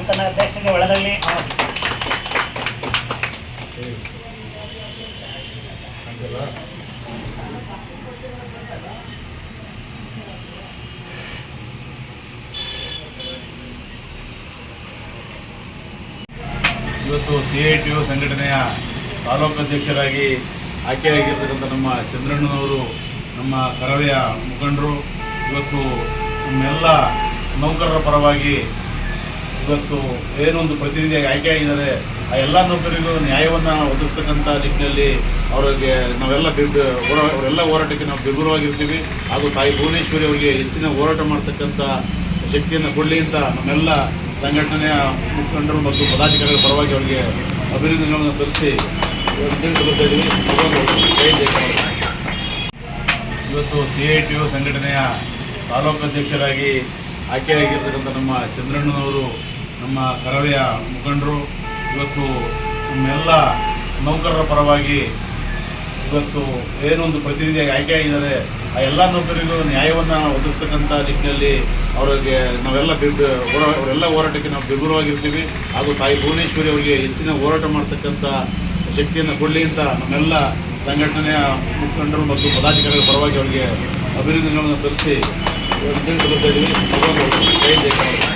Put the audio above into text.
ನೂತನ ಅಧ್ಯಕ್ಷರಿಗೆ ಒಳದಲ್ಲಿ ಇವತ್ತು CITU ಸಂಘಟನೆಯ ತಾಲೂಕು ಅಧ್ಯಕ್ಷರಾಗಿ ಆಯ್ಕೆಯಾಗಿರ್ತಕ್ಕಂಥ ನಮ್ಮ ಚಂದ್ರಣ್ಣನವರು ನಮ್ಮ ಕರವೆಯ ಮುಖಂಡರು ಇವತ್ತು ನಮ್ಮೆಲ್ಲ ನೌಕರರ ಪರವಾಗಿ ಇವತ್ತು ಏನೊಂದು ಪ್ರತಿನಿಧಿಯಾಗಿ ಆಯ್ಕೆಯಾಗಿದ್ದಾರೆ ಆ ಎಲ್ಲ ನೌಕರಿಗೂ ನ್ಯಾಯವನ್ನು ಒದಗಿಸ್ತಕ್ಕಂಥ ನಿಟ್ಟಿನಲ್ಲಿ ಅವರಿಗೆ ಅವರೆಲ್ಲ ಹೋರಾಟಕ್ಕೆ ನಾವು ಬೆಂಬಲವಾಗಿರ್ತೀವಿ ಹಾಗೂ ತಾಯಿ ಭುವನೇಶ್ವರಿ ಅವರಿಗೆ ಹೆಚ್ಚಿನ ಹೋರಾಟ ಮಾಡ್ತಕ್ಕಂಥ ಶಕ್ತಿಯನ್ನು ಕೊಡಲಿ ಅಂತ ನಮ್ಮೆಲ್ಲ ಸಂಘಟನೆಯ ಮುಖಂಡರು ಮತ್ತು ಪದಾಧಿಕಾರಿಗಳ ಪರವಾಗಿ ಅವರಿಗೆ ಅಭಿನಂದನೆಗಳನ್ನು ಸಲ್ಲಿಸಿ ತಿಳಿಸ್ತಾ ಇದ್ದೀವಿ. ಇವತ್ತು CITU ಸಂಘಟನೆಯ ತಾಲೂಕು ಅಧ್ಯಕ್ಷರಾಗಿ ಆಯ್ಕೆಯಾಗಿರ್ತಕ್ಕಂಥ ನಮ್ಮ ಚಂದ್ರಣ್ಣನವರು ನಮ್ಮ ಕರವೆಯ ಮುಖಂಡರು ಇವತ್ತು ನಮ್ಮೆಲ್ಲ ನೌಕರರ ಪರವಾಗಿ ಇವತ್ತು ಏನೊಂದು ಪ್ರತಿನಿಧಿಯಾಗಿ ಆಯ್ಕೆಯಾಗಿದ್ದಾರೆ ಆ ಎಲ್ಲ ನೌಕರಿಗೂ ನ್ಯಾಯವನ್ನು ಒದಗಿಸ್ತಕ್ಕಂಥ ನಿಟ್ಟಿನಲ್ಲಿ ಅವರಿಗೆ ಅವರೆಲ್ಲ ಹೋರಾಟಕ್ಕೆ ನಾವು ಬೆಂಬಲವಾಗಿರ್ತೀವಿ ಹಾಗೂ ತಾಯಿ ಭುವನೇಶ್ವರಿ ಅವರಿಗೆ ಹೆಚ್ಚಿನ ಹೋರಾಟ ಮಾಡ್ತಕ್ಕಂಥ ಶಕ್ತಿಯನ್ನು ಕೊಡಲಿ ಅಂತ ನಮ್ಮೆಲ್ಲ ಸಂಘಟನೆಯ ಮುಖಂಡರು ಮತ್ತು ಪದಾಧಿಕಾರಿಗಳ ಪರವಾಗಿ ಅವರಿಗೆ ಅಭಿನಂದನೆಗಳನ್ನು ಸಲ್ಲಿಸಿ ತಿಳಿಸ್ತಾ ಇದ್ದೀವಿ.